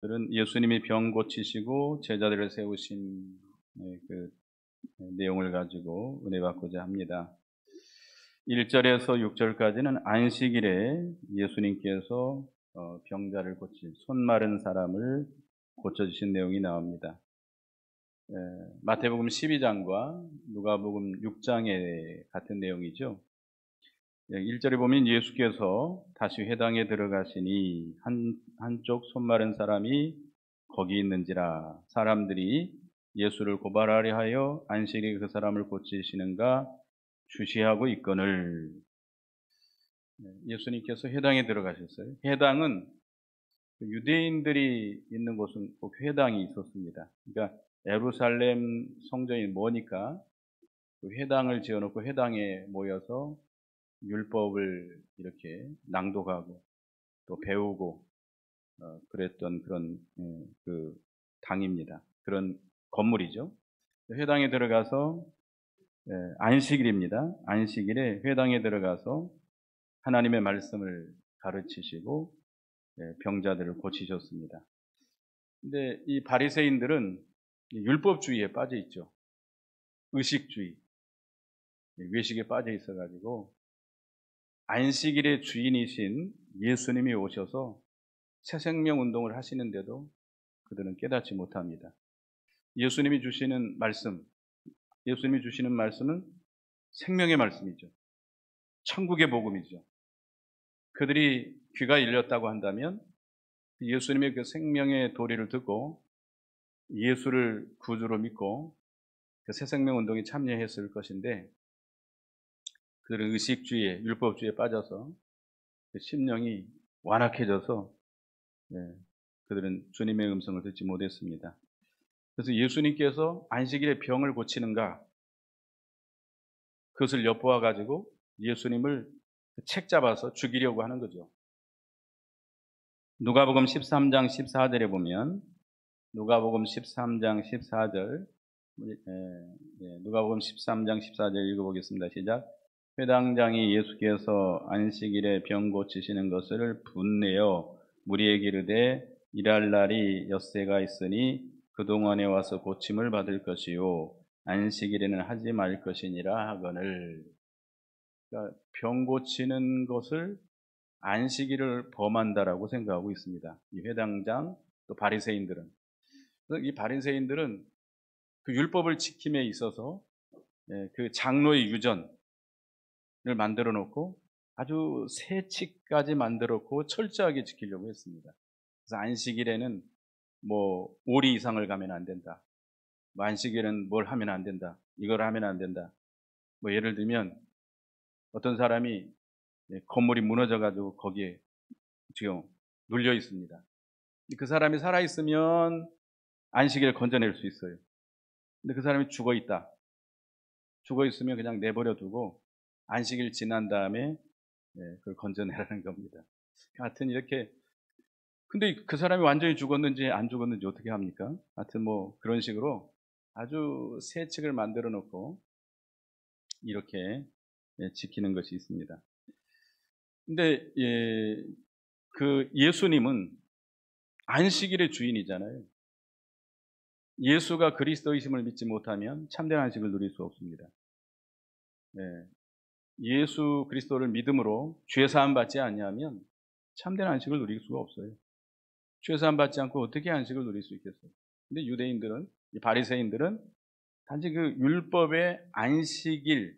들은 예수님이 병 고치시고 제자들을 세우신 그 내용을 가지고 은혜 받고자 합니다. 1절에서 6절까지는 안식일에 예수님께서 병자를 고친 손 마른 사람을 고쳐주신 내용이 나옵니다. 마태복음 12장과 누가복음 6장의 같은 내용이죠. 1절에 보면 예수께서 다시 회당에 들어가시니 한쪽 손 마른 사람이 거기 있는지라. 사람들이 예수를 고발하려 하여 안식일에 그 사람을 고치시는가 주시하고 있거늘. 예수님께서 회당에 들어가셨어요. 회당은 유대인들이 있는 곳은 꼭 회당이 있었습니다. 그러니까 예루살렘 성전이 머니까 그 회당을 지어놓고 회당에 모여서 율법을 이렇게 낭독하고 또 배우고 그랬던 그런 그 당입니다. 그런 건물이죠. 회당에 들어가서 안식일입니다. 안식일에 회당에 들어가서 하나님의 말씀을 가르치시고 병자들을 고치셨습니다. 근데 이 바리새인들은 율법주의에 빠져 있죠. 의식주의, 외식에 빠져 있어가지고 안식일의 주인이신 예수님이 오셔서 새 생명 운동을 하시는데도 그들은 깨닫지 못합니다. 예수님이 주시는 말씀은 생명의 말씀이죠. 천국의 복음이죠. 그들이 귀가 열렸다고 한다면 예수님의 그 생명의 도리를 듣고 예수를 구주로 믿고 그 새 생명 운동에 참여했을 것인데, 그들은 의식주의에, 율법주의에 빠져서 그 심령이 완악해져서 그들은 주님의 음성을 듣지 못했습니다. 그래서 예수님께서 안식일에 병을 고치는가, 그것을 엿보아 가지고 예수님을 책 잡아서 죽이려고 하는 거죠. 누가복음 13장 14절에 보면, 누가복음 13장 14절, 누가복음 13장 14절 읽어보겠습니다. 시작. 회당장이 예수께서 안식일에 병 고치시는 것을 분내어 무리에게 이르되 일할 날이 엿새가 있으니 그동안에 와서 고침을 받을 것이요 안식일에는 하지 말 것이니라 하거늘. 그러니까 병 고치는 것을 안식일을 범한다라고 생각하고 있습니다. 이 회당장 또 바리새인들은. 이 바리새인들은 그 율법을 지킴에 있어서 그 장로의 유전을 만들어 놓고 아주 세칙까지 만들어 놓고 철저하게 지키려고 했습니다. 그래서 안식일에는 뭐 오리 이상을 가면 안 된다. 뭐 안식일은 뭘 하면 안 된다. 이걸 하면 안 된다. 뭐 예를 들면 어떤 사람이 건물이 무너져 가지고 거기에 지금 눌려 있습니다. 그 사람이 살아 있으면 안식일을 건져낼 수 있어요. 근데 그 사람이 죽어 있다. 죽어 있으면 그냥 내버려 두고 안식일 지난 다음에 그걸 건져내라는 겁니다. 하여튼 이렇게, 근데 그 사람이 완전히 죽었는지 안 죽었는지 어떻게 합니까? 하여튼 뭐 그런 식으로 아주 새 책을 만들어 놓고 이렇게 지키는 것이 있습니다. 근데 그 예수님은 안식일의 주인이잖아요. 예수가 그리스도이심을 믿지 못하면 참된 안식을 누릴 수 없습니다. 예수 그리스도를 믿음으로 죄사함 받지 않냐면 참된 안식을 누릴 수가 없어요. 죄사함 받지 않고 어떻게 안식을 누릴 수 있겠어요? 근데 유대인들은, 이 바리새인들은 단지 그 율법의 안식일,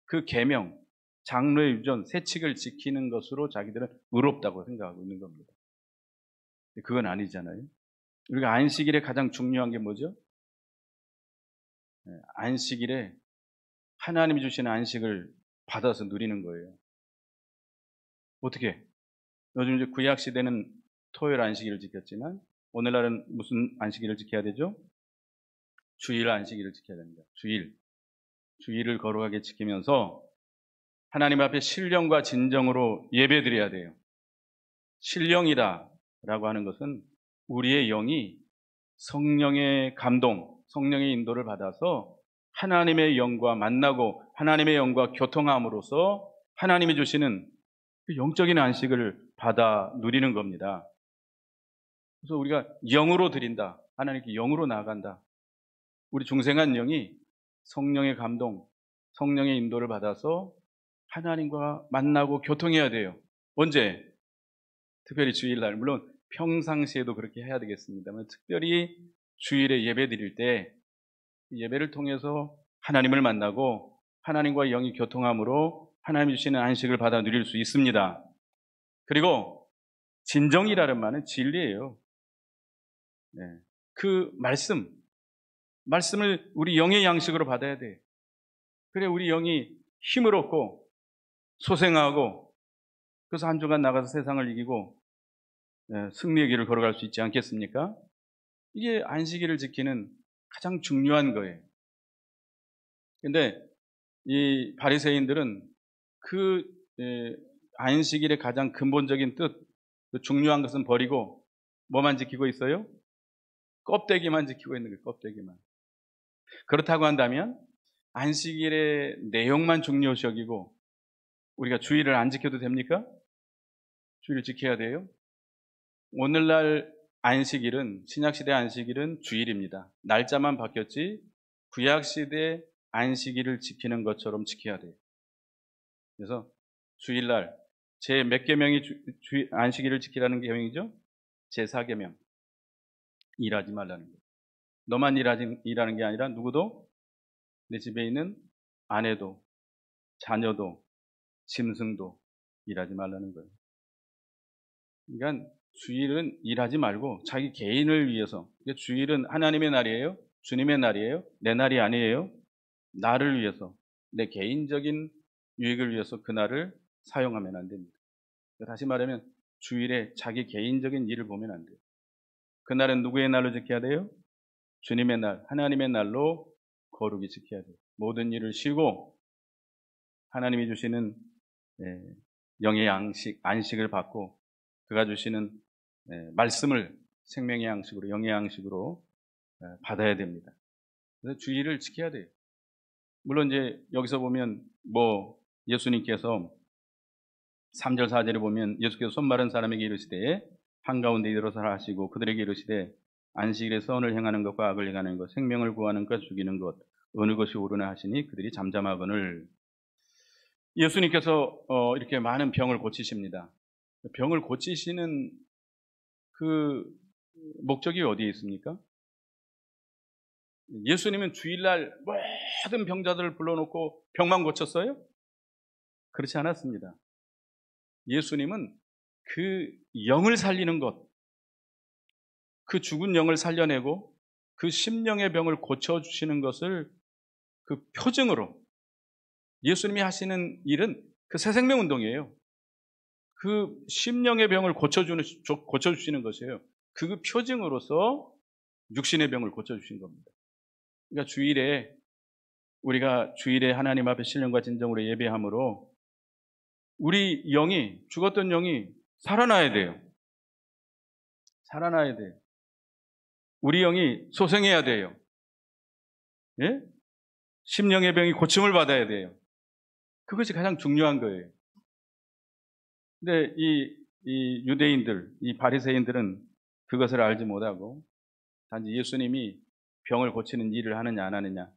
그 계명, 장로의 유전, 세칙을 지키는 것으로 자기들은 의롭다고 생각하고 있는 겁니다. 그건 아니잖아요. 우리가 안식일에 가장 중요한 게 뭐죠? 안식일에 하나님이 주시는 안식을 받아서 누리는 거예요. 어떻게? 요즘 이제 구약 시대는 토요일 안식일을 지켰지만 오늘날은 무슨 안식일을 지켜야 되죠? 주일 안식일을 지켜야 됩니다. 주일을 거룩하게 지키면서 하나님 앞에 신령과 진정으로 예배드려야 돼요. 신령이다라고 하는 것은 우리의 영이 성령의 감동, 성령의 인도를 받아서 하나님의 영과 만나고 하나님의 영과 교통함으로써 하나님이 주시는 그 영적인 안식을 받아 누리는 겁니다. 그래서 우리가 영으로 드린다. 하나님께 영으로 나아간다. 우리 중생한 영이 성령의 감동, 성령의 인도를 받아서 하나님과 만나고 교통해야 돼요. 언제? 특별히 주일날. 물론 평상시에도 그렇게 해야 되겠습니다만 특별히 주일에 예배 드릴 때 예배를 통해서 하나님을 만나고 하나님과 영이 교통함으로 하나님이 주시는 안식을 받아 누릴 수 있습니다. 그리고 진정이라는 말은 진리예요. 네. 그 말씀을 우리 영의 양식으로 받아야 돼. 그래 우리 영이 힘을 얻고 소생하고 그래서 한 주간 나가서 세상을 이기고 승리의 길을 걸어갈 수 있지 않겠습니까? 이게 안식일을 지키는 가장 중요한 거예요. 근데 이 바리새인들은 그 안식일의 가장 근본적인 뜻, 그 중요한 것은 버리고 뭐만 지키고 있어요? 껍데기만 지키고 있는 거예요. 껍데기만. 그렇다고 한다면 안식일의 내용만 중요시 여기고 우리가 주일을 안 지켜도 됩니까? 주일을 지켜야 돼요. 오늘날 안식일은 신약시대 안식일은 주일입니다. 날짜만 바뀌었지 구약시대 안식일을 지키는 것처럼 지켜야 돼요. 그래서 주일날 제 몇 계명이 안식일을 지키라는 계명이죠? 제 4계명. 일하지 말라는 거예요. 너만 일하는 게 아니라 누구도 내 집에 있는 아내도 자녀도 짐승도 일하지 말라는 거예요. 그러니까 주일은 일하지 말고 자기 개인을 위해서. 주일은 하나님의 날이에요? 주님의 날이에요? 내 날이 아니에요? 나를 위해서, 내 개인적인 유익을 위해서 그 날을 사용하면 안 됩니다. 다시 말하면 주일에 자기 개인적인 일을 보면 안 돼요. 그날은 누구의 날로 지켜야 돼요? 주님의 날, 하나님의 날로 거룩히 지켜야 돼요. 모든 일을 쉬고 하나님이 주시는 영의 안식을 받고 그가 주시는 말씀을 생명의 양식으로, 영의 양식으로 받아야 됩니다. 그래서 주일을 지켜야 돼요. 물론 이제 여기서 보면 예수님께서 3절 4절에 보면 예수께서 손 마른 사람에게 이르시되 한가운데 일어서라 하시고 그들에게 이르시되 안식일에 선을 행하는 것과 악을 행하는 것, 생명을 구하는 것, 죽이는 것 어느 것이 옳으나 하시니 그들이 잠잠하거늘. 예수님께서 이렇게 많은 병을 고치십니다. 병을 고치시는 그 목적이 어디에 있습니까? 예수님은 주일날 모든 병자들을 불러놓고 병만 고쳤어요? 그렇지 않았습니다. 예수님은 그 영을 살리는 것, 그 죽은 영을 살려내고 그 심령의 병을 고쳐주시는 것을 그 표징으로 예수님이 하시는 일은 그 새생명 운동이에요. 그 심령의 병을 고쳐주시는 것이에요. 그 표징으로서 육신의 병을 고쳐주신 겁니다. 그러니까 우리가 주일에 하나님 앞에 신령과 진정으로 예배함으로 우리 죽었던 영이 살아나야 돼요. 살아나야 돼요. 우리 영이 소생해야 돼요. 예? 심령의 병이 고침을 받아야 돼요. 그것이 가장 중요한 거예요. 근데 이 유대인들, 이 바리새인들은 그것을 알지 못하고 단지 예수님이 병을 고치는 일을 하느냐 안 하느냐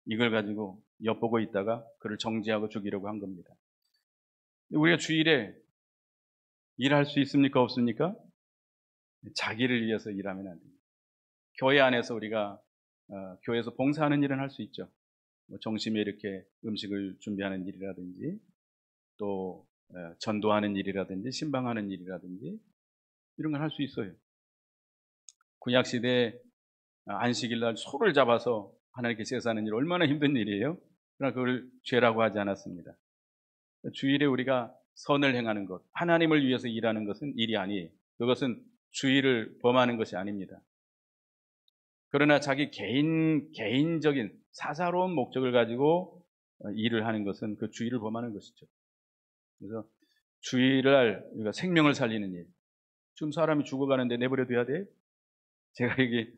이걸 가지고 엿보고 있다가 그를 정죄하고 죽이려고 한 겁니다. 우리가 주일에 일할 수 있습니까? 없습니까? 자기를 위해서 일하면 안 됩니다. 교회 안에서 우리가 교회에서 봉사하는 일은 할 수 있죠. 정심에 이렇게 음식을 준비하는 일이라든지 또 전도하는 일이라든지 신방하는 일이라든지 이런 걸 할 수 있어요. 구약시대 안식일날 소를 잡아서 하나님께 제사하는 일 얼마나 힘든 일이에요. 그러나 그걸 죄라고 하지 않았습니다. 주일에 우리가 선을 행하는 것, 하나님을 위해서 일하는 것은 일이 아니에요. 그것은 주일을 범하는 것이 아닙니다. 그러나 자기 개인적인 사사로운 목적을 가지고 일을 하는 것은 그 주일을 범하는 것이죠. 그래서 주일을 우리가 생명을 살리는 일. 지금 사람이 죽어가는데 내버려둬야 돼요? 제가 여기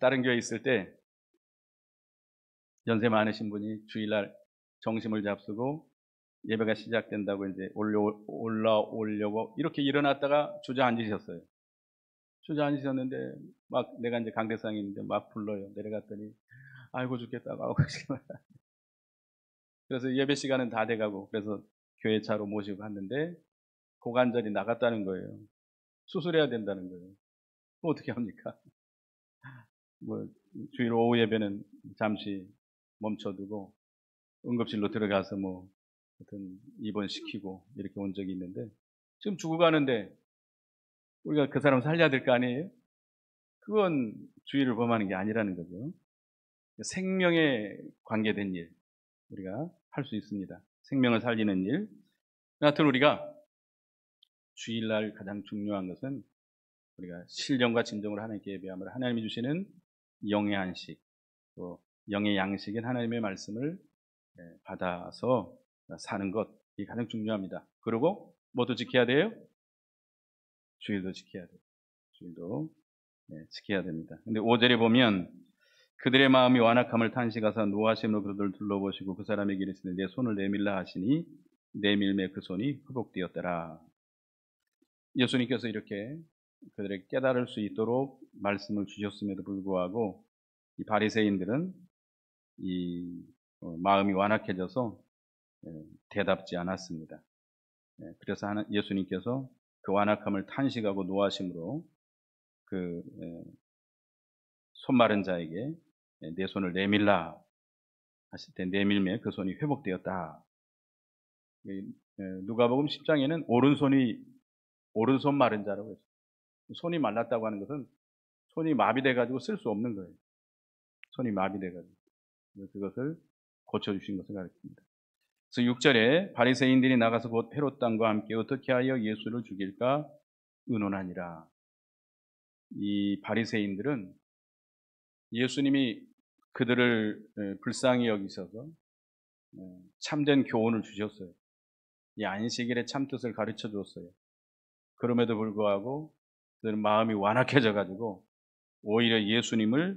다른 교회에 있을 때 연세 많으신 분이 주일날 정심을 잡수고 예배가 시작된다고 이제 올라오려고 이렇게 일어났다가 주저앉으셨어요. 주저앉으셨는데 막 내가 이제 강대상이 있는데 막 불러요. 내려갔더니 아이고 죽겠다고 하고 그래서 예배 시간은 다 돼가고 그래서 교회 차로 모시고 갔는데 고관절이 나갔다는 거예요. 수술해야 된다는 거예요. 그럼 어떻게 합니까? 뭐 주일 오후 예배는 잠시 멈춰두고 응급실로 들어가서 뭐 하여튼 입원시키고 이렇게 온 적이 있는데 지금 죽어가는데 우리가 그 사람 살려야 될 거 아니에요? 그건 주의를 범하는 게 아니라는 거죠. 생명에 관계된 일 우리가 할 수 있습니다. 생명을 살리는 일. 하여튼 우리가 주일날 가장 중요한 것은 우리가 신령과 진정으로 하나님께 예배함을 하나님이 주시는 영의 안식 또 영의 양식인 하나님의 말씀을 받아서 사는 것 이 가장 중요합니다. 그리고 뭐도 지켜야 돼요? 주일도 지켜야 돼요. 주일도 지켜야 됩니다. 근데 5절에 보면 그들의 마음이 완악함을 탄식하사 노하심으로 그들을 둘러보시고 그 사람에게 이르시되 내 손을 내밀라 하시니 내밀매 그 손이 회복되었더라. 예수님께서 이렇게 그들에게 깨달을 수 있도록 말씀을 주셨음에도 불구하고 이 바리새인들은 이 마음이 완악해져서 대답지 않았습니다. 그래서 예수님께서 그 완악함을 탄식하고 노하심으로 그 손 마른 자에게 내 손을 내밀라 하실 때 내밀매 그 손이 회복되었다. 누가복음 10장에는 오른손 마른 자라고 했어요. 손이 말랐다고 하는 것은 손이 마비돼가지고 쓸 수 없는 거예요. 손이 마비돼가지고 그것을 고쳐주신 것을 가르칩니다. 그래서 6절에 바리새인들이 나가서 곧 헤롯 당과 함께 어떻게 하여 예수를 죽일까 의논하니라. 이 바리새인들은 예수님이 그들을 불쌍히 여기셔서 참된 교훈을 주셨어요. 이 안식일의 참뜻을 가르쳐 주었어요. 그럼에도 불구하고 그들은 마음이 완악해져 가지고 오히려 예수님을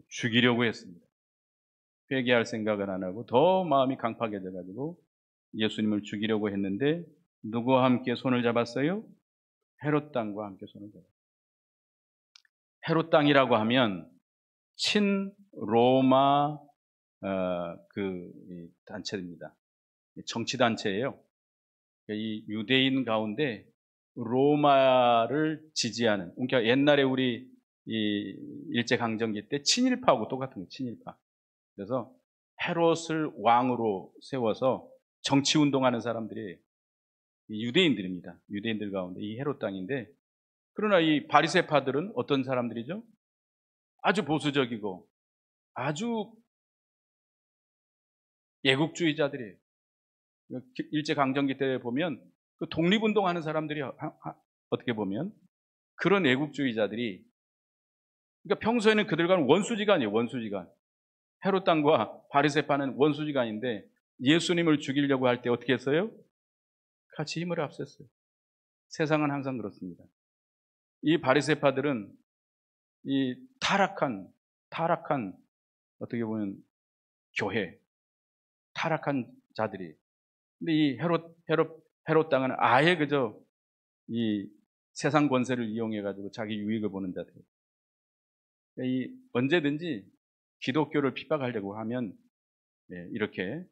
죽이려고 했습니다. 회개할 생각을 안 하고 더 마음이 강팍해져 가지고 예수님을 죽이려고 했는데 누구와 함께 손을 잡았어요? 헤롯 당과 함께 손을 잡았어요. 헤롯 당이라고 하면 친 로마 그 단체입니다. 정치 단체예요. 이 유대인 가운데 로마를 지지하는, 그러니까 옛날에 우리 이 일제 강점기 때 친일파하고 똑같은 거예요. 친일파. 그래서 헤롯을 왕으로 세워서 정치 운동하는 사람들이 유대인들입니다. 유대인들 가운데 이 헤롯 당인데, 그러나 이 바리새파들은 어떤 사람들이죠? 아주 보수적이고 아주 애국주의자들이에요. 일제 강점기 때 보면 그 독립운동하는 사람들이 어떻게 보면 그런 애국주의자들이, 그러니까 평소에는 그들과는 원수지간이에요. 원수지간. 헤롯 당과 바리새파는 원수지간인데 예수님을 죽이려고 할 때 어떻게 했어요? 같이 힘을 합쳤어요. 세상은 항상 그렇습니다. 이 바리새파들은 이 타락한 어떻게 보면 교회, 타락한 자들이. 근데 이 헤롯 당은 아예 그저 이 세상 권세를 이용해 가지고 자기 유익을 보는 자들. 이 언제든지 기독교를 핍박하려고 하면 이렇게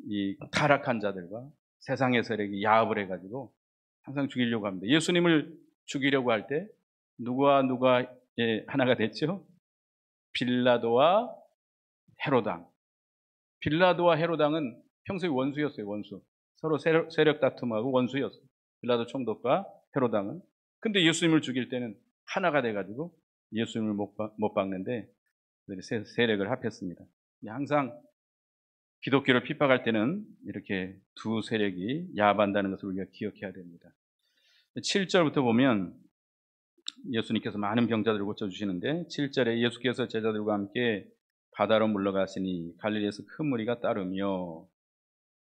이 타락한 자들과 세상의 세력이 야합을 해 가지고 항상 죽이려고 합니다. 예수님을 죽이려고 할 때 누가 하나가 됐죠? 빌라도와 헤로당. 빌라도와 헤로당은 평소에 원수였어요. 원수. 서로 세력 다툼하고 원수였어요. 빌라도 총독과 헤로당은. 근데 예수님을 죽일 때는 하나가 돼가지고 예수님을 못 박는데 세력을 합했습니다. 항상 기독교를 핍박할 때는 이렇게 두 세력이 야합한다는 것을 우리가 기억해야 됩니다. 7절부터 보면 예수님께서 많은 병자들을 고쳐주시는데 7절에 예수께서 제자들과 함께 바다로 물러가시니 갈릴리에서 큰 무리가 따르며,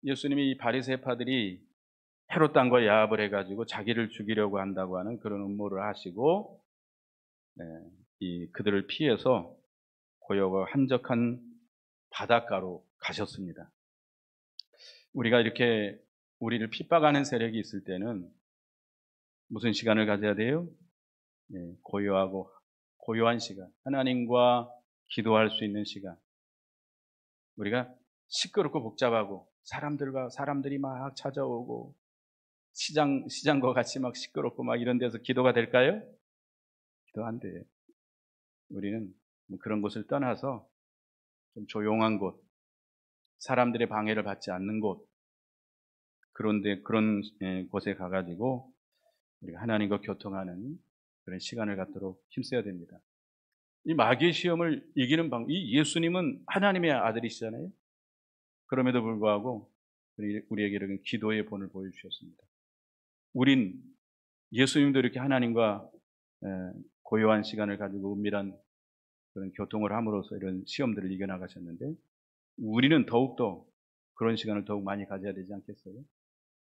예수님이 이 바리새파들이 헤롯 당과 야합을 해가지고 자기를 죽이려고 한다고 하는 그런 음모를 하시고 이 그들을 피해서 고요하고 한적한 바닷가로 가셨습니다. 우리가 이렇게 우리를 핍박하는 세력이 있을 때는 무슨 시간을 가져야 돼요? 고요하고 고요한 시간, 하나님과 기도할 수 있는 시간. 우리가 시끄럽고 복잡하고 사람들이 막 찾아오고 시장과 같이 막 시끄럽고 막 이런 데서 기도가 될까요? 기도 안 돼요. 우리는 그런 곳을 떠나서 좀 조용한 곳, 사람들의 방해를 받지 않는 곳, 그런 곳에 가가지고 우리가 하나님과 교통하는 그런 시간을 갖도록 힘써야 됩니다. 이 마귀의 시험을 이기는 방법, 이 예수님은 하나님의 아들이시잖아요. 그럼에도 불구하고 우리에게 이렇게 기도의 본을 보여주셨습니다. 우린 예수님도 이렇게 하나님과 고요한 시간을 가지고 은밀한 그런 교통을 함으로써 이런 시험들을 이겨나가셨는데, 우리는 더욱더 그런 시간을 더욱 많이 가져야 되지 않겠어요?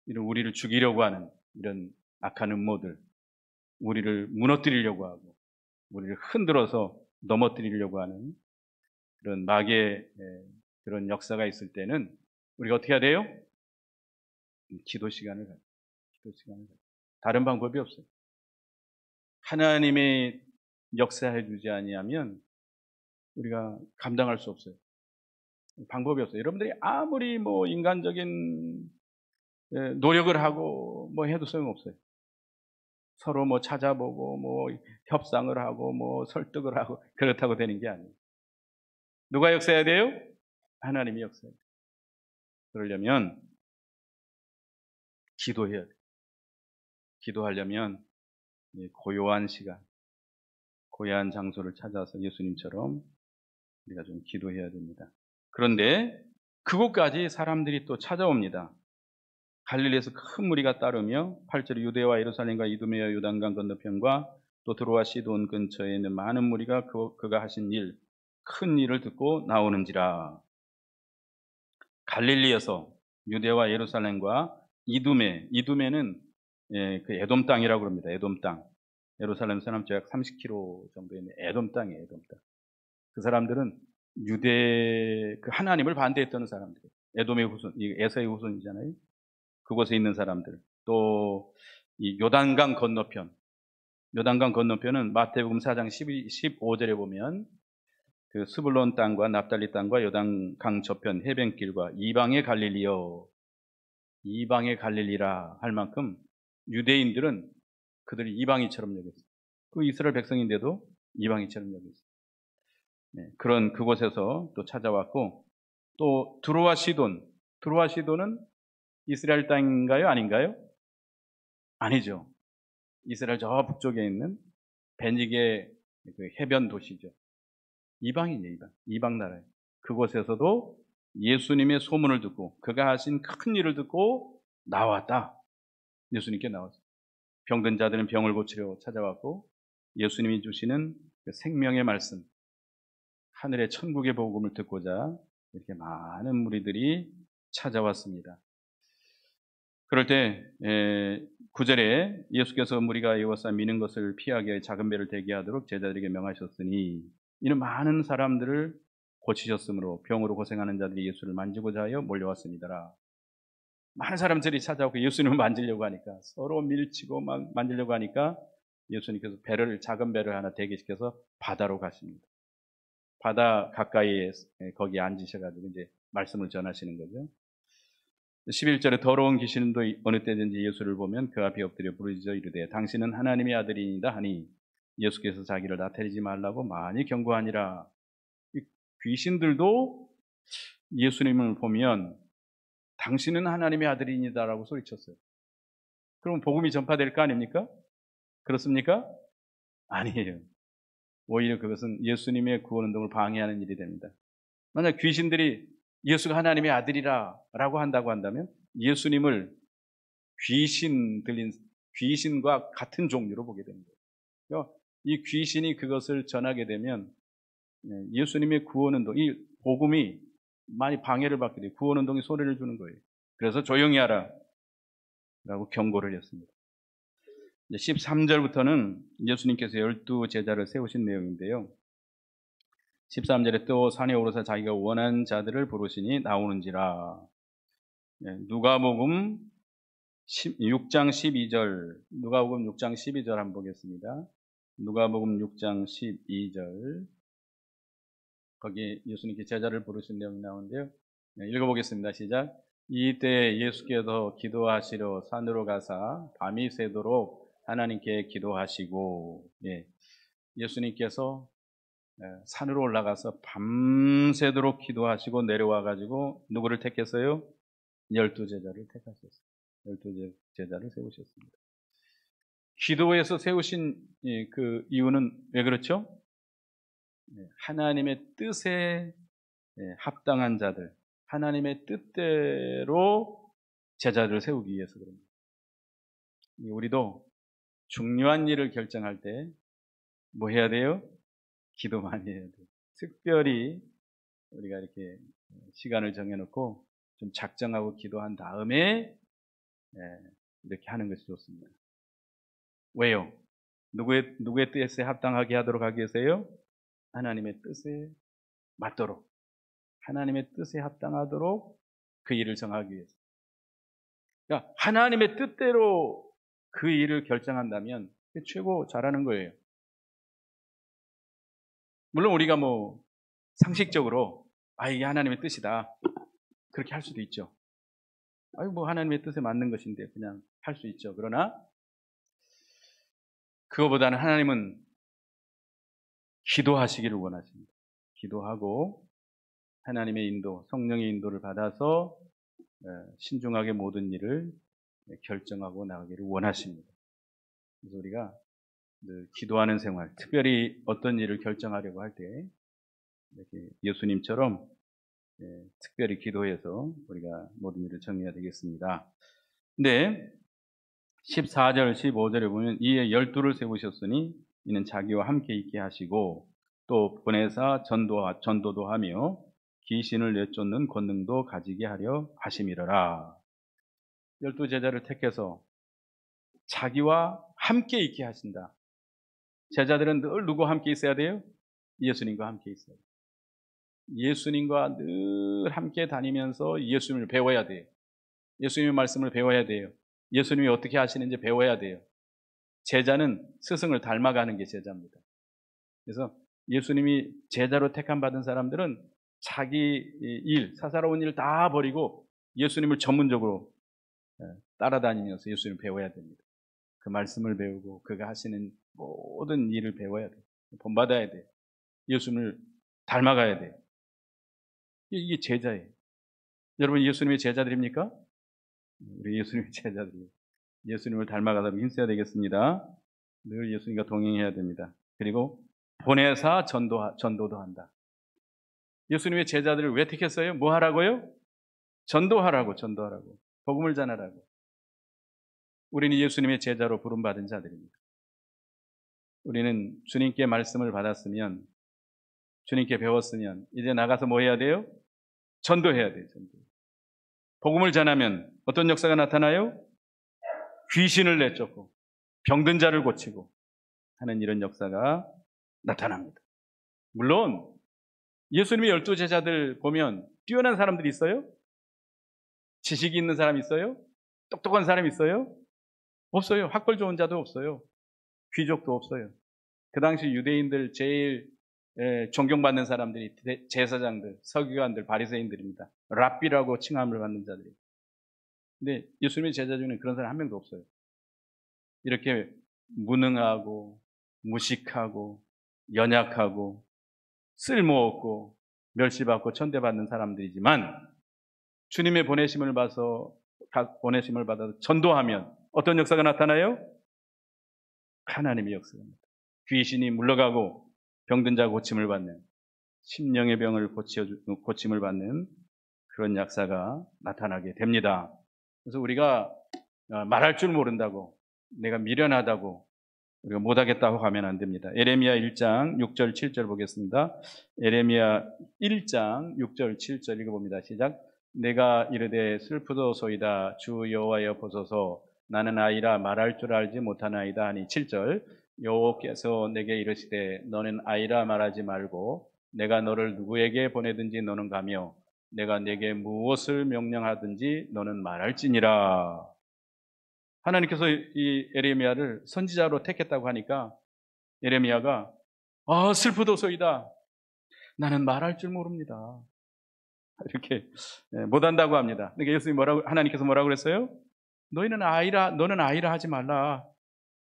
이런 우리를 죽이려고 하는 이런 악한 음모들, 우리를 무너뜨리려고 하고 우리를 흔들어서 넘어뜨리려고 하는 그런 마귀의 그런 역사가 있을 때는 우리가 어떻게 해야 돼요? 기도 시간을 가져요. 다른 방법이 없어요. 하나님의 역사해 주지 아니하면 우리가 감당할 수 없어요. 방법이 없어요. 여러분들이 아무리 인간적인 노력을 하고 해도 소용없어요. 서로 찾아보고 협상을 하고 설득을 하고 그렇다고 되는 게 아니에요. 누가 역사해야 돼요? 하나님이 역사해야 돼요. 그러려면 기도해야 돼요. 기도하려면 고요한 시간, 고요한 장소를 찾아서 예수님처럼 우리가 좀 기도해야 됩니다. 그런데 그곳까지 사람들이 또 찾아옵니다. 갈릴리에서 큰 무리가 따르며 8절 유대와 예루살렘과 이두메와 요단강 건너편과 또 드로아 시돈 근처에 있는 많은 무리가 그가 하신 큰 일을 듣고 나오는지라. 갈릴리에서 유대와 예루살렘과 이두메는 그 에돔 땅이라고 합니다. 에돔 땅. 예루살렘 서남쪽 약 30km 정도에 있는 에돔 땅이에요. 에돔 땅. 그 사람들은 그 하나님을 반대했던 사람들. 에돔의 후손, 에서의 후손이잖아요. 그곳에 있는 사람들. 또 이 요단강 건너편은 마태복음 4장 15절에 보면 그 스불론 땅과 납달리 땅과 요단강 저편 해변길과 이방의 갈릴리라 할 만큼 유대인들은 그들이 이방인처럼 여겼어요. 그 이스라엘 백성인데도 이방인처럼 여겼어요. 그런 그곳에서 또 찾아왔고, 또 드로아 시돈은 이스라엘 땅인가요? 아닌가요? 아니죠. 이스라엘 저 북쪽에 있는 베니게 그 해변 도시죠. 이방이에요. 이방 나라예요. 그곳에서도 예수님의 소문을 듣고 그가 하신 큰 일을 듣고 나왔다. 예수님께 나왔어요. 병든 자들은 병을 고치려 찾아왔고, 예수님이 주시는 그 생명의 말씀, 하늘의 천국의 복음을 듣고자 이렇게 많은 무리들이 찾아왔습니다. 그럴 때 9절에 예수께서 무리가 에워싸 미는 것을 피하게 작은 배를 대기하도록 제자들에게 명하셨으니, 이는 많은 사람들을 고치셨으므로 병으로 고생하는 자들이 예수를 만지고자 하여 몰려왔습니다. 많은 사람들이 찾아오고 예수님을 만지려고 하니까, 서로 밀치고 막 만지려고 하니까 예수님께서 작은 배를 하나 대기시켜서 바다로 가십니다. 바다 가까이에 거기에 앉으셔가지고 이제 말씀을 전하시는 거죠. 11절에 더러운 귀신도 어느 때든지 예수를 보면 그 앞에 엎드려 부르짖어 이르되 당신은 하나님의 아들이니이다 하니, 예수께서 자기를 나타내지 말라고 많이 경고하니라. 귀신들도 예수님을 보면 당신은 하나님의 아들이니다라고 소리쳤어요. 그럼 복음이 전파될 거 아닙니까? 그렇습니까? 아니에요. 오히려 그것은 예수님의 구원 운동을 방해하는 일이 됩니다. 만약 귀신들이 예수가 하나님의 아들이라고 한다고 한다면 예수님을 귀신과 같은 종류로 보게 됩니다. 이 귀신이 그것을 전하게 되면 예수님의 구원운동, 이 복음이 많이 방해를 받게 돼요. 구원운동이 소리를 주는 거예요. 그래서 조용히 하라 라고 경고를 했습니다. 13절부터는 예수님께서 12 제자를 세우신 내용인데요. 13절에 또 산에 오르사 자기가 원한 자들을 부르시니 나오는지라. 누가복음 6장 12절 한번 보겠습니다. 누가복음 6장 12절. 거기 예수님께 제자를 부르신 내용이 나오는데요. 네, 읽어보겠습니다. 시작. 이때 예수께서 기도하시러 산으로 가사 밤이 새도록 하나님께 기도하시고, 예, 예수님께서 산으로 올라가서 밤새도록 기도하시고 내려와 가지고 누구를 택했어요? 12제자를 택하셨어요. 12제자를 세우셨습니다. 기도에서 세우신 그 이유는 왜 그렇죠? 하나님의 뜻에 합당한 자들, 하나님의 뜻대로 제자들을 세우기 위해서 그럽니다. 우리도 중요한 일을 결정할 때 뭐 해야 돼요? 기도 많이 해야 돼요. 특별히 우리가 이렇게 시간을 정해놓고 좀 작정하고 기도한 다음에 이렇게 하는 것이 좋습니다. 왜요? 누구의 뜻에 합당하게 하도록 하기 위해서요? 하나님의 뜻에 맞도록, 하나님의 뜻에 합당하도록 그 일을 정하기 위해서. 그러니까 하나님의 뜻대로 그 일을 결정한다면 최고 잘하는 거예요. 물론 우리가 뭐 상식적으로 이게 하나님의 뜻이다 그렇게 할 수도 있죠. 뭐 하나님의 뜻에 맞는 것인데 그냥 할 수 있죠. 그러나 그거보다는 하나님은 기도하시기를 원하십니다. 기도하고 하나님의 인도, 성령의 인도를 받아서 신중하게 모든 일을 결정하고 나가기를 원하십니다. 그래서 우리가 늘 기도하는 생활, 특별히 어떤 일을 결정하려고 할 때 이렇게 예수님처럼 특별히 기도해서 우리가 모든 일을 정해야 되겠습니다. 근데 14절, 15절에 보면 이에 12를 세우셨으니 이는 자기와 함께 있게 하시고 또 보내사 전도도 하며 귀신을 내쫓는 권능도 가지게 하려 하심이러라. 12제자를 택해서 자기와 함께 있게 하신다. 제자들은 늘 누구와 함께 있어야 돼요? 예수님과 함께 있어야 돼요. 예수님과 늘 함께 다니면서 예수님을 배워야 돼요. 예수님의 말씀을 배워야 돼요. 예수님이 어떻게 하시는지 배워야 돼요. 제자는 스승을 닮아가는 게 제자입니다. 그래서 예수님이 제자로 택함 받은 사람들은 자기 일, 사사로운 일 다 버리고 예수님을 전문적으로 따라다니면서 예수님을 배워야 됩니다. 그 말씀을 배우고 그가 하시는 모든 일을 배워야 돼요. 본받아야 돼요. 예수님을 닮아가야 돼요. 이게 제자예요. 여러분 예수님의 제자들입니까? 우리 예수님의 제자들이에요. 예수님을 닮아가도록 힘써야 되겠습니다. 늘 예수님과 동행해야 됩니다. 그리고 보내사 전도도 한다. 예수님의 제자들을 왜 택했어요? 뭐 하라고요? 전도하라고. 복음을 전하라고. 우리는 예수님의 제자로 부름받은 자들입니다. 우리는 주님께 말씀을 받았으면, 주님께 배웠으면 이제 나가서 뭐 해야 돼요? 전도해야 돼요. 복음을 전하면 어떤 역사가 나타나요? 귀신을 내쫓고 병든 자를 고치고 하는 이런 역사가 나타납니다. 물론 예수님의 12제자들 보면 뛰어난 사람들이 있어요? 지식이 있는 사람 있어요? 똑똑한 사람 있어요? 없어요. 학벌 좋은 자도 없어요. 귀족도 없어요. 그 당시 유대인들 제일 존경받는 사람들이 제사장들, 서기관들, 바리새인들입니다. 랍비라고 칭함을 받는 자들이. 근데 예수님의 제자 중에는 그런 사람 한 명도 없어요. 이렇게 무능하고 무식하고 연약하고 쓸모없고 멸시받고 천대받는 사람들이지만 주님의 보내심을 받아서 전도하면 어떤 역사가 나타나요? 하나님의 역사입니다. 귀신이 물러가고 병든 자 고침을 받는, 심령의 병을 고침을 받는 그런 역사가 나타나게 됩니다. 그래서 우리가 말할 줄 모른다고, 내가 미련하다고, 우리가 못하겠다고 하면 안 됩니다. 에레미야 1장 6절 7절 보겠습니다. 에레미야 1장 6절 7절 읽어봅니다. 시작. 내가 이르되 슬프도소이다 주 여호와여 보소서 나는 아이라 말할 줄 알지 못하나이다 하니 7절. 여호와께서 내게 이르시되 너는 아이라 말하지 말고 내가 너를 누구에게 보내든지 너는 가며 내가 내게 무엇을 명령하든지 너는 말할지니라. 하나님께서 이 에레미야를 선지자로 택했다고 하니까 예레미야가 슬프도소이다. 나는 말할 줄 모릅니다. 이렇게 못한다고 합니다. 그러니까 하나님께서 뭐라고 그랬어요? 너는 아이라 하지 말라.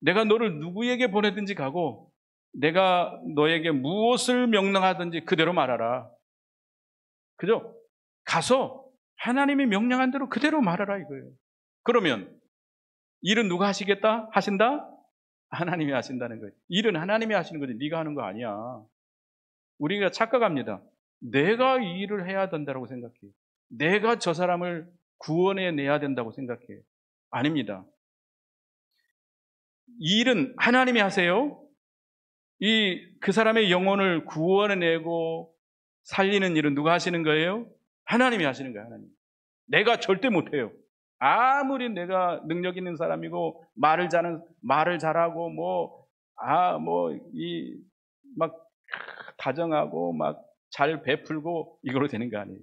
내가 너를 누구에게 보내든지 가고 내가 너에게 무엇을 명령하든지 그대로 말하라. 그죠? 가서 하나님이 명령한 대로 그대로 말하라 이거예요. 그러면 일은 누가 하신다? 하나님이 하신다는 거예요. 일은 하나님이 하시는 거지 네가 하는 거 아니야. 우리가 착각합니다. 내가 이 일을 해야 된다고 생각해요. 내가 저 사람을 구원해 내야 된다고 생각해요. 아닙니다. 이 일은 하나님이 하세요. 그 사람의 영혼을 구원해내고 살리는 일은 누가 하시는 거예요? 하나님이 하시는 거예요. 하나님. 내가 절대 못해요. 아무리 내가 능력 있는 사람이고 말을 잘하고 막 다정하고 막 잘 베풀고 이걸로 되는 게 아니에요.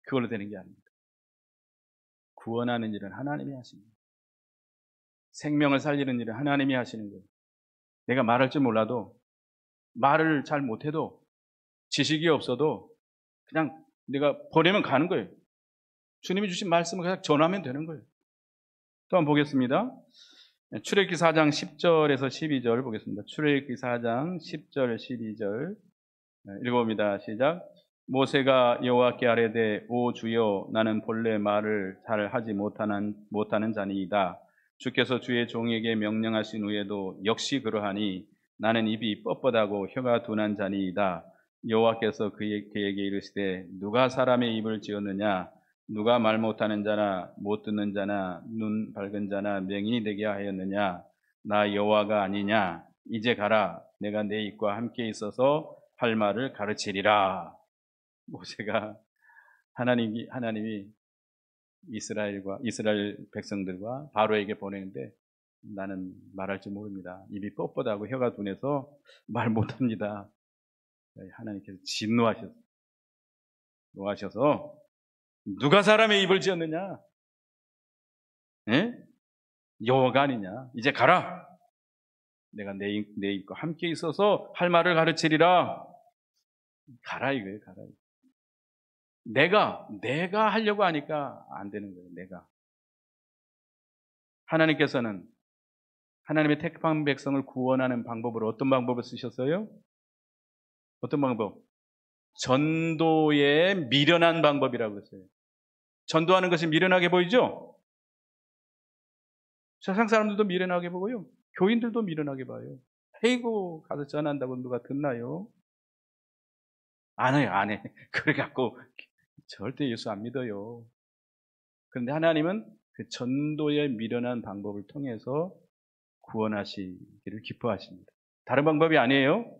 그걸로 되는 게 아닙니다. 구원하는 일은 하나님이 하십니다. 생명을 살리는 일은 하나님이 하시는 거예요. 내가 말할 줄 몰라도 말을 잘 못해도 지식이 없어도 그냥 내가 보내면 가는 거예요. 주님이 주신 말씀을 그냥 전하면 되는 거예요. 또 한번 보겠습니다. 출애굽기 4장 10절에서 12절 보겠습니다. 출애굽기 4장 10절 12절 읽어봅니다. 시작. 모세가 여호와께 아뢰되 오 주여 나는 본래 말을 잘 하지 못하는 자니이다. 주께서 주의 종에게 명령하신 후에도 역시 그러하니 나는 입이 뻣뻣하고 혀가 둔한 자니이다. 여호와께서 그에게 이르시되 누가 사람의 입을 지었느냐 누가 말 못하는 자나 못 듣는 자나 눈 밝은 자나 맹인이 되게 하였느냐 나 여호와가 아니냐. 이제 가라. 내가 내 입과 함께 있어서 할 말을 가르치리라. 모세가 하나님이 이스라엘 백성들과 바로에게 보내는데 나는 말할 줄 모릅니다. 입이 뻣뻣하고 혀가 둔해서 말 못합니다. 하나님께서 노하셔서 누가 사람의 입을 지었느냐? 여호와가 아니냐? 이제 가라. 내가 내 입과 함께 있어서 할 말을 가르치리라. 가라 이거예요. 가라. 내가 하려고 하니까 안 되는 거예요. 내가. 하나님께서는 하나님의 택한 백성을 구원하는 방법으로 어떤 방법을 쓰셨어요? 어떤 방법? 전도에 미련한 방법이라고 했어요. 전도하는 것이 미련하게 보이죠? 세상 사람들도 미련하게 보고요. 교인들도 미련하게 봐요. 아이고 가서 전한다고 누가 듣나요? 안 해. 그래갖고 절대 예수 안 믿어요. 그런데 하나님은 그 전도에 미련한 방법을 통해서 구원하시기를 기뻐하십니다. 다른 방법이 아니에요.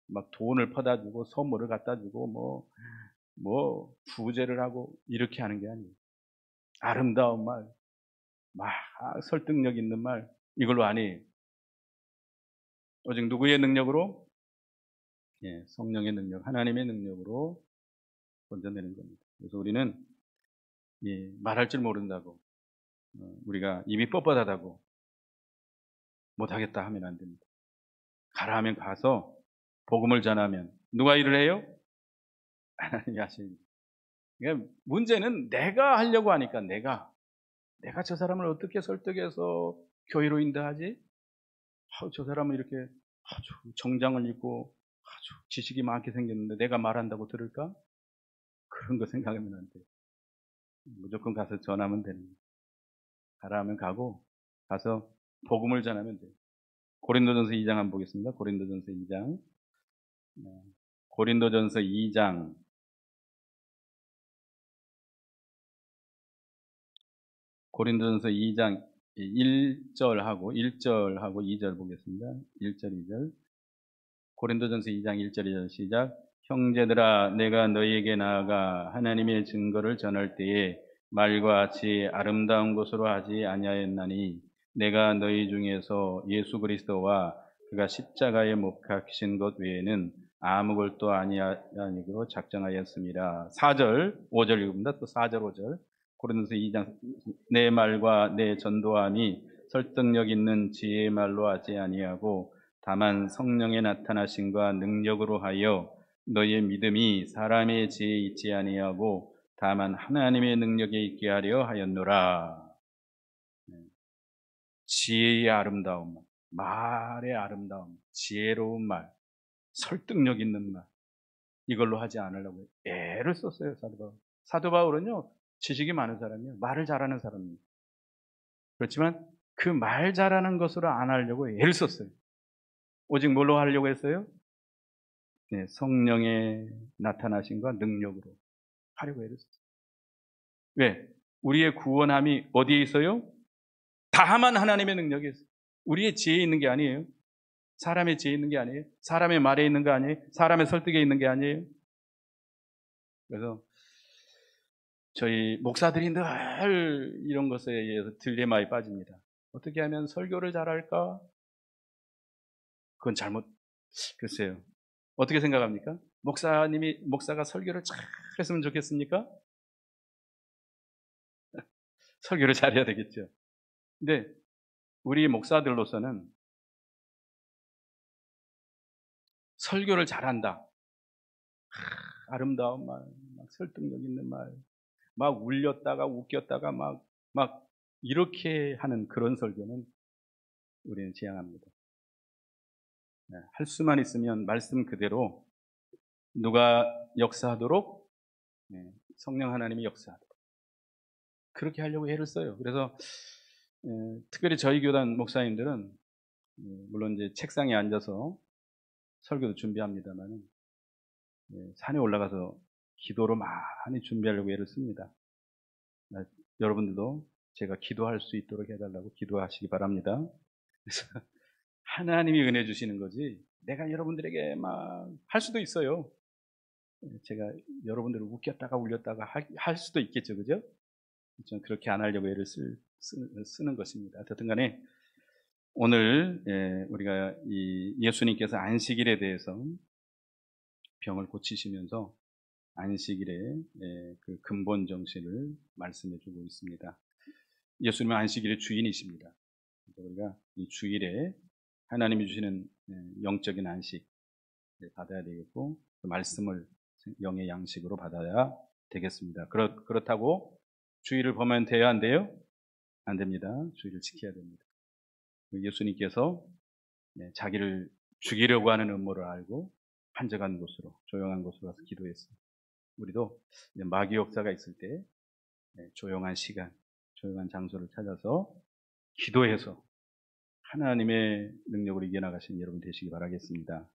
막 돈을 퍼다 주고 선물을 갖다 주고 부제를 하고 이렇게 하는 게 아니에요. 아름다운 말, 막 설득력 있는 말 이걸로 아니에요. 오직 누구의 능력으로? 성령의 능력, 하나님의 능력으로 건져내는 겁니다. 그래서 우리는 말할 줄 모른다고 우리가 입이 뻣뻣하다고 못하겠다 하면 안 됩니다. 가라 하면 가서 복음을 전하면 누가 일을 해요? 하나님이 하십니다. 그러니까 문제는 내가 하려고 하니까 내가 저 사람을 어떻게 설득해서 교회로 인도하지? 저 사람은 이렇게 아주 정장을 입고 아주 지식이 많게 생겼는데 내가 말한다고 들을까? 그런 거 생각하면 안 돼요. 무조건 가서 전하면 되는 거예요. 가라 하면 가고 가서 복음을 전하면 돼요. 고린도전서 2장 한번 보겠습니다. 고린도전서 2장. 고린도전서 2장 1절하고 2절 보겠습니다. 1절, 2절. 고린도전서 2장 1절, 2절 시작. 형제들아 내가 너희에게 나아가 하나님의 증거를 전할 때에 말과 같이 아름다운 것으로 하지 아니하였나니 내가 너희 중에서 예수 그리스도와 그가 십자가에 못 박히신 것 외에는 아무 것도 아니고 작정하였습니다. 4절, 5절 읽습니다. 또 4절, 5절. 고린도서 2장 내 말과 내 전도함이 설득력 있는 지혜의 말로 하지 아니하고 다만 성령의 나타나심과 능력으로 하여 너희의 믿음이 사람의 지혜에 있지 아니하고 다만 하나님의 능력에 있게 하려 하였노라. 지혜의 아름다움, 말의 아름다움, 지혜로운 말, 설득력 있는 말, 이걸로 하지 않으려고 애를 썼어요, 사도 바울. 사도 바울은요, 지식이 많은 사람이에요. 말을 잘하는 사람입니다. 그렇지만 그 말 잘하는 것으로 안 하려고 애를 썼어요. 오직 뭘로 하려고 했어요? 네, 성령의 나타나심과 능력으로 하려고 애를 썼어요. 왜? 우리의 구원함이 어디에 있어요? 다만 하나님의 능력에 있어요. 우리의 지혜에 있는 게 아니에요. 사람의 지혜에 있는 게 아니에요. 사람의 말에 있는 거 아니에요. 사람의 설득에 있는 게 아니에요. 그래서 저희 목사들이 늘 이런 것에 의해서 딜레마에 빠집니다. 어떻게 하면 설교를 잘할까? 그건 잘못, 글쎄요. 어떻게 생각합니까? 목사가 설교를 잘 했으면 좋겠습니까? 설교를 잘해야 되겠죠. 근데 우리 목사들로서는 설교를 잘한다. 아름다운 말, 막 설득력 있는 말, 막 울렸다가 웃겼다가 막 이렇게 하는 그런 설교는 우리는 지향합니다. 네, 할 수만 있으면 말씀 그대로 누가 역사하도록, 네, 성령 하나님이 역사하도록 그렇게 하려고 애를 써요. 그래서 특별히 저희 교단 목사님들은 물론 이제 책상에 앉아서 설교도 준비합니다만 산에 올라가서 기도로 많이 준비하려고 애를 씁니다. 여러분들도 제가 기도할 수 있도록 해달라고 기도하시기 바랍니다. 그래서 하나님이 은혜 주시는 거지 내가 여러분들에게 막 할 수도 있어요. 제가 여러분들을 웃겼다가 울렸다가 할 수도 있겠죠, 그죠? 저는 그렇게 안 하려고 애를 쓰는 것입니다. 어쨌든 간에 오늘 우리가 이 예수님께서 안식일에 대해서 병을 고치시면서 안식일의 그 근본 정신을 말씀해 주고 있습니다. 예수님은 안식일의 주인이십니다. 우리가 이 주일에 하나님이 주시는 영적인 안식 받아야 되겠고 그 말씀을 영의 양식으로 받아야 되겠습니다. 그렇다고 주일을 보면 돼야 안 돼요? 안 됩니다. 주일을 지켜야 됩니다. 예수님께서 자기를 죽이려고 하는 음모를 알고 한적한 곳으로 조용한 곳으로 가서 기도했어요. 우리도 마귀 역사가 있을 때 조용한 시간, 조용한 장소를 찾아서 기도해서 하나님의 능력으로 이겨나가시는 여러분 되시기 바라겠습니다.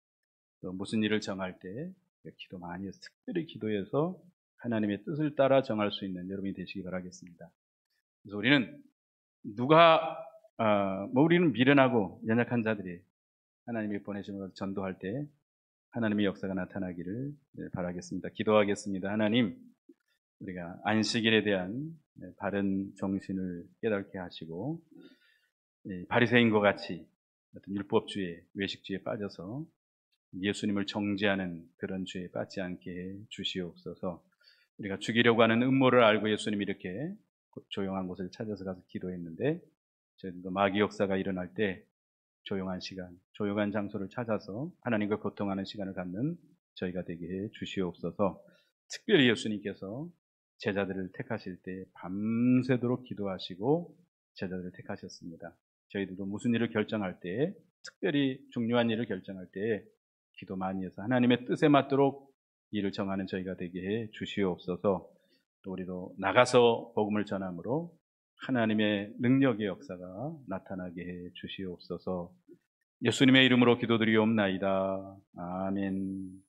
또 무슨 일을 정할 때 기도 많이 해서 특별히 기도해서 하나님의 뜻을 따라 정할 수 있는 여러분이 되시기 바라겠습니다. 그래서 우리는 우리는 미련하고 연약한 자들이 하나님이 보내심으로 전도할 때 하나님의 역사가 나타나기를 바라겠습니다. 기도하겠습니다. 하나님, 우리가 안식일에 대한 바른 정신을 깨닫게 하시고 바리새인과 같이 어떤 율법주의, 외식주의에 빠져서 예수님을 정죄하는 그런 죄에 빠지지 않게 해 주시옵소서. 우리가 죽이려고 하는 음모를 알고 예수님이 이렇게 조용한 곳을 찾아서 가서 기도했는데 저희들도 마귀 역사가 일어날 때 조용한 시간, 조용한 장소를 찾아서 하나님과 고통하는 시간을 갖는 저희가 되게 해 주시옵소서. 특별히 예수님께서 제자들을 택하실 때 밤새도록 기도하시고 제자들을 택하셨습니다. 저희들도 무슨 일을 결정할 때, 특별히 중요한 일을 결정할 때 기도 많이 해서 하나님의 뜻에 맞도록 일을 정하는 저희가 되게 해 주시옵소서. 또 우리도 나가서 복음을 전함으로 하나님의 능력의 역사가 나타나게 해 주시옵소서. 예수님의 이름으로 기도드리옵나이다. 아멘.